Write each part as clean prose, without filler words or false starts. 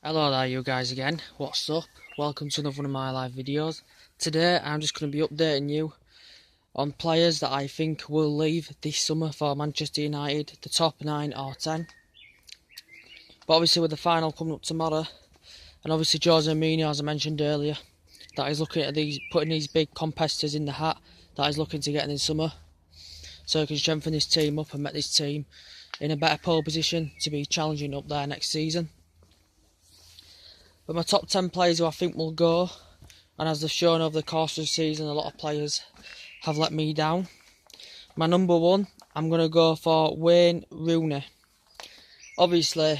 Hello there you guys again, what's up? Welcome to another one of my live videos. Today I'm just going to be updating you on players that I think will leave this summer for Manchester United, the top 9 or 10. But obviously with the final coming up tomorrow, and obviously Jose Mourinho, as I mentioned earlier, that is looking at putting these big competitors in the hat that he's looking to get in the summer, so he can strengthen this team up and make this team in a better pole position to be challenging up there next season. But my top 10 players who I think will go, and as they've shown over the course of the season, a lot of players have let me down. My number 1, I'm going to go for Wayne Rooney. Obviously,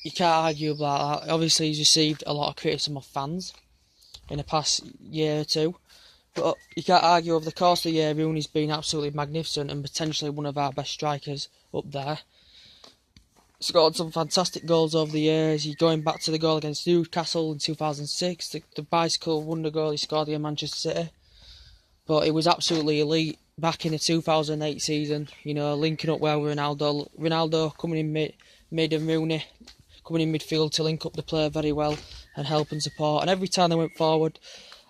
you can't argue about that. Obviously, he's received a lot of criticism of fans in the past year or two. But you can't argue over the course of the year, Rooney's been absolutely magnificent and potentially one of our best strikers up there. Scored some fantastic goals over the years. He's going back to the goal against Newcastle in 2006, the bicycle wonder goal he scored against Manchester City. But it was absolutely elite back in the 2008 season, linking up well with Ronaldo coming in mid and Rooney coming in midfield to link up the play very well and help and support. And every time they went forward,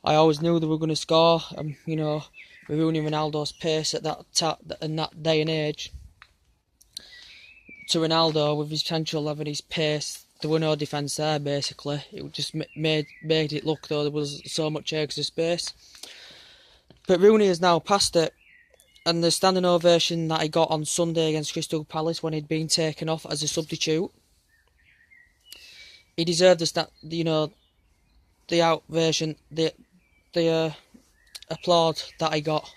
I always knew they were going to score. With Rooney and Ronaldo's pace at that day and age, to Ronaldo with his potential level and his pace, there were no defence there basically. It just made it look though there was so much extra space. But Rooney has now passed it, and the standing ovation that he got on Sunday against Crystal Palace when he'd been taken off as a substitute, he deserved the outversion, the applaud that he got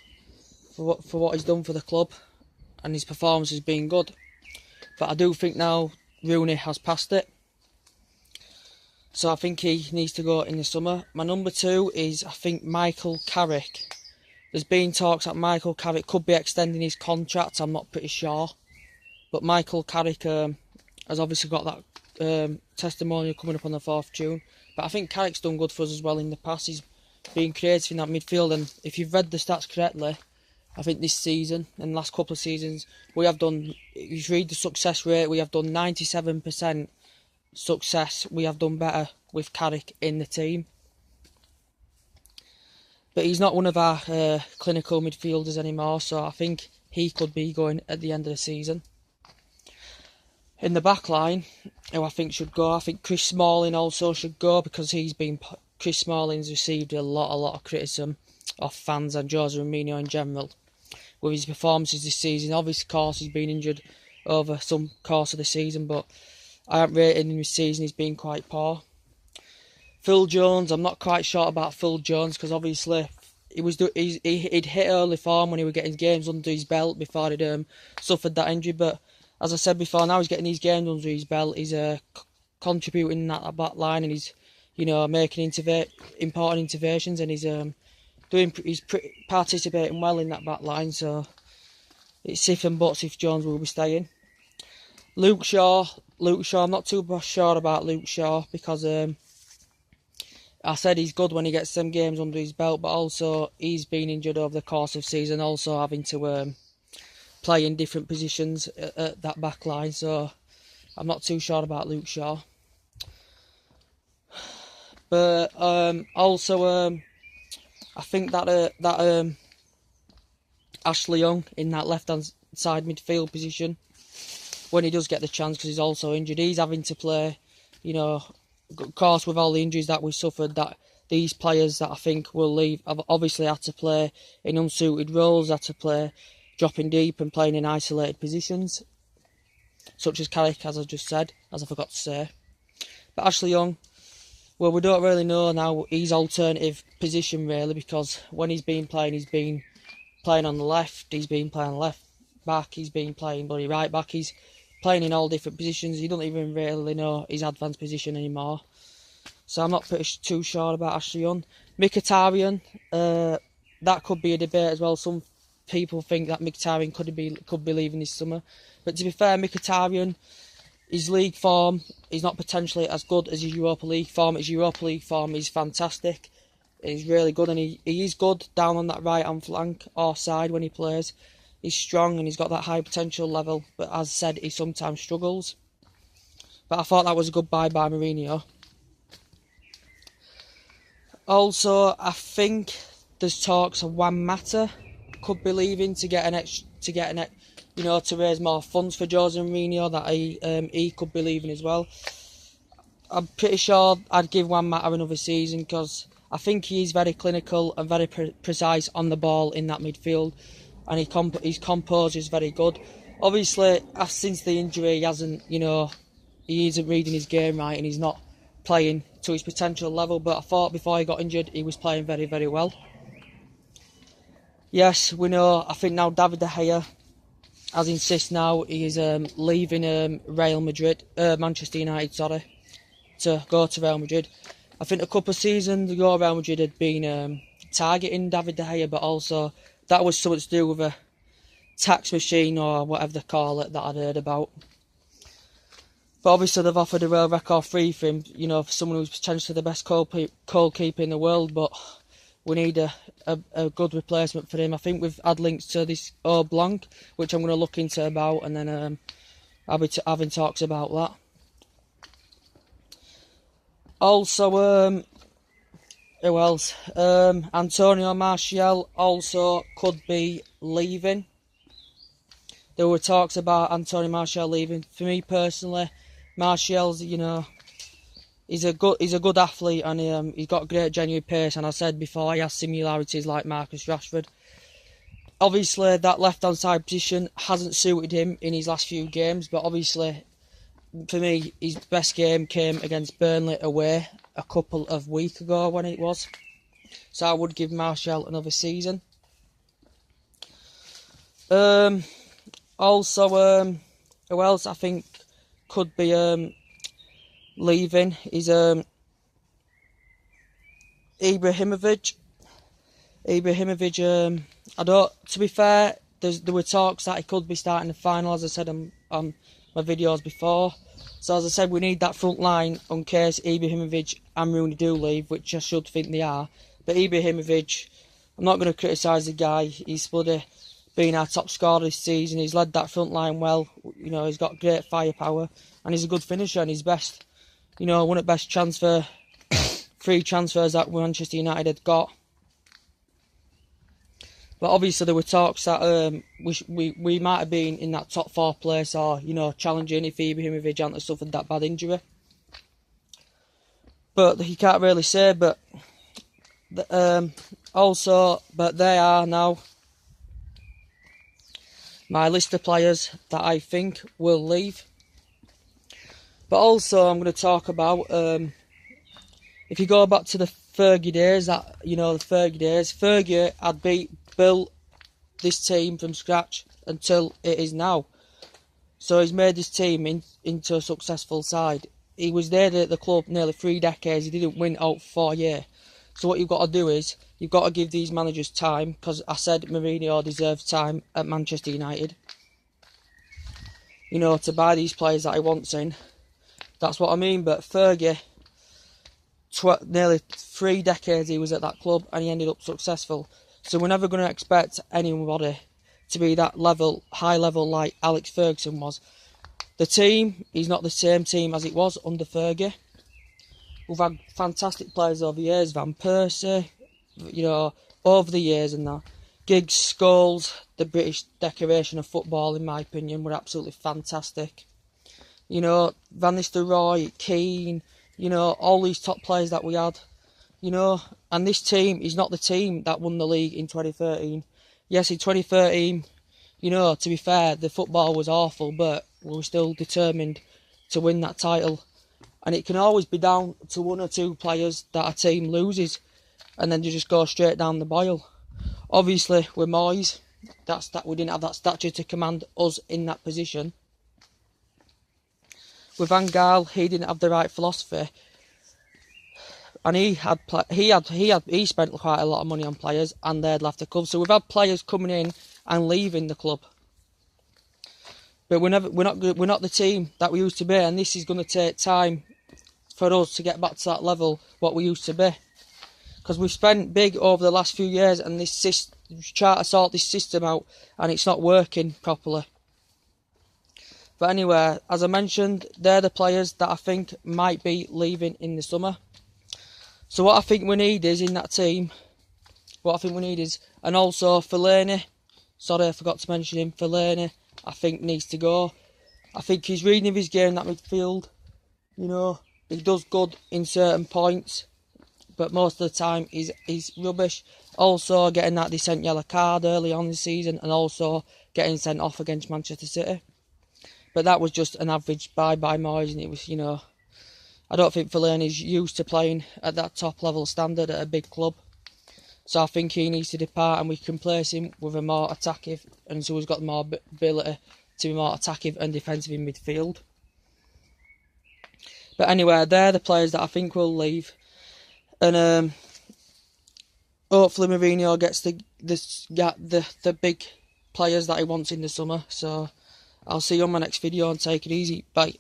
for what he's done for the club, and his performance has been good. But I do think now Rooney has passed it, so I think he needs to go in the summer. My number 2 is, I think, Michael Carrick. There's been talks that Michael Carrick could be extending his contract, I'm not pretty sure. But Michael Carrick has obviously got that testimonial coming up on the 4th of June. But I think Carrick's done good for us as well in the past. He's been creative in that midfield, and if you've read the stats correctly, I think this season and the last couple of seasons, we have done, if you read the success rate, we have done 97% success. We have done better with Carrick in the team. But he's not one of our clinical midfielders anymore, so I think he could be going at the end of the season. In the back line, who I think should go, I think Chris Smalling also should go, because Chris Smalling's received a lot of criticism of fans and Jose Mourinho in general with his performances this season. Obviously, of course, he's been injured over some course of the season, but I haven't rated him this season. He's been quite poor. Phil Jones, I'm not quite sure about Phil Jones, because obviously he'd hit early form when he was getting games under his belt before he'd suffered that injury. But as I said before, now he's getting these games under his belt. He's contributing in that back line, and he's making important interventions, and he's participating well in that back line. So it's if and buts if Jones will be staying. Luke Shaw, I'm not too sure about Luke Shaw, because I said he's good when he gets some games under his belt, but also he's been injured over the course of the season, also having to play in different positions at that back line. So I'm not too sure about Luke Shaw. But also I think that Ashley Young in that left-hand side midfield position, when he does get the chance, because he's also injured, he's having to play, of course, with all the injuries that we suffered, that these players that I think will leave have obviously had to play in unsuited roles, had to play dropping deep and playing in isolated positions, such as Carrick, as I just said, as I forgot to say. But Ashley Young, well, we don't really know now his alternative position, really, because when he's been playing on the left, he's been playing left back, he's been playing bloody right back, he's playing in all different positions. He doesn't even really know his advanced position anymore. So I'm not too sure about Ashley Young. Mkhitaryan, that could be a debate as well. Some people think that Mkhitaryan could be leaving this summer. But to be fair, Mkhitaryan, his league form is not potentially as good as his Europa League form. His Europa League form is fantastic. He's really good, and he is good down on that right-hand flank or side when he plays. He's strong and he's got that high potential level, but as I said, he sometimes struggles. But I thought that was a good buy by Mourinho. Also, I think there's talks of Juan Mata could be leaving to raise more funds for Jose Mourinho. That he could be leaving as well. I'm pretty sure I'd give Juan Mata another season because I think he's very clinical and very precise on the ball in that midfield, and his composure is very good. Obviously, since the injury, he isn't reading his game right and he's not playing to his potential level. But I thought before he got injured, he was playing very, very well. Yes, we know. I think now David De Gea has insisted now he is leaving Manchester United, to go to Real Madrid. I think a couple of seasons ago, Real Madrid had been targeting David De Gea, but also that was something to do with a tax machine or whatever they call it that I'd heard about. But obviously they've offered a world record fee for him, for someone who's potentially the best goalkeeper in the world, but we need a good replacement for him. I think we've had links to this Blanc, which I'm going to look into about, and then I'll be having talks about that. Also, who else? Antonio Martial also could be leaving. There were talks about Antonio Martial leaving. For me personally, Martial's, he's a good athlete, and he's got great genuine pace. And I said before, he has similarities like Marcus Rashford. Obviously, that left-hand side position hasn't suited him in his last few games, but obviously, for me, his best game came against Burnley away a couple of weeks ago when it was. So I would give Martial another season. Also, who else I think could be leaving is Ibrahimovic. To be fair, there were talks that he could be starting the final, as I said on my videos before. So as I said, we need that front line in case Ibrahimovic and Rooney do leave, which I should think they are. But Ibrahimovic, I'm not going to criticise the guy. He's bloody been our top scorer this season. He's led that front line well. He's got great firepower, and he's a good finisher, and he's best. One of the best free transfers that Manchester United had got. But obviously there were talks that we might have been in that top 4 place, or challenging if Ibrahimovic hadn't suffered that bad injury. But he can't really say. But they are now my list of players that I think will leave. But also I'm going to talk about if you go back to the Fergie days, Fergie had built this team from scratch until it is now. So he's made this team into a successful side. He was there at the club nearly 3 decades. He didn't win out for 4 years. So what you've got to do is you've got to give these managers time, because I said Mourinho deserves time at Manchester United. To buy these players that he wants in. That's what I mean. But Fergie, nearly 3 decades he was at that club, and he ended up successful. So we're never going to expect anybody to be that high level like Alex Ferguson was. The team is not the same team as it was under Fergie. We've had fantastic players over the years, Van Persie, over the years and that. Giggs, Scholes, the British decoration of football, in my opinion, were absolutely fantastic. Van Nistelrooy, Keane, all these top players that we had. And this team is not the team that won the league in 2013. Yes, in 2013, to be fair, the football was awful, but we were still determined to win that title. And it can always be down to 1 or 2 players that a team loses, and then you just go straight down the boil. Obviously, with Moyes, we didn't have that stature to command us in that position. With Van Gaal, he didn't have the right philosophy. And he spent quite a lot of money on players, and they'd left the club. So we've had players coming in and leaving the club, but we're not the team that we used to be. And this is going to take time for us to get back to that level what we used to be, because we've spent big over the last few years, and try to sort this system out, and it's not working properly. But anyway, as I mentioned, they're the players that I think might be leaving in the summer. So what I think we need is in that team, and also Fellaini. Sorry, I forgot to mention him. Fellaini, I think, needs to go. I think he's reading of his game in that midfield. You know, he does good in certain points, but most of the time he's rubbish. Also getting that decent yellow card early on this season, and also getting sent off against Manchester City. But that was just an average by Moyes, and it was, you know, I don't think Fellaini's used to playing at that top level standard at a big club. So I think he needs to depart, and we can place him with a more attacking, and so he's got more ability to be more attacking and defensive in midfield. But anyway, they're the players that I think will leave, and hopefully Mourinho gets the big players that he wants in the summer. So I'll see you on my next video, and take it easy. Bye.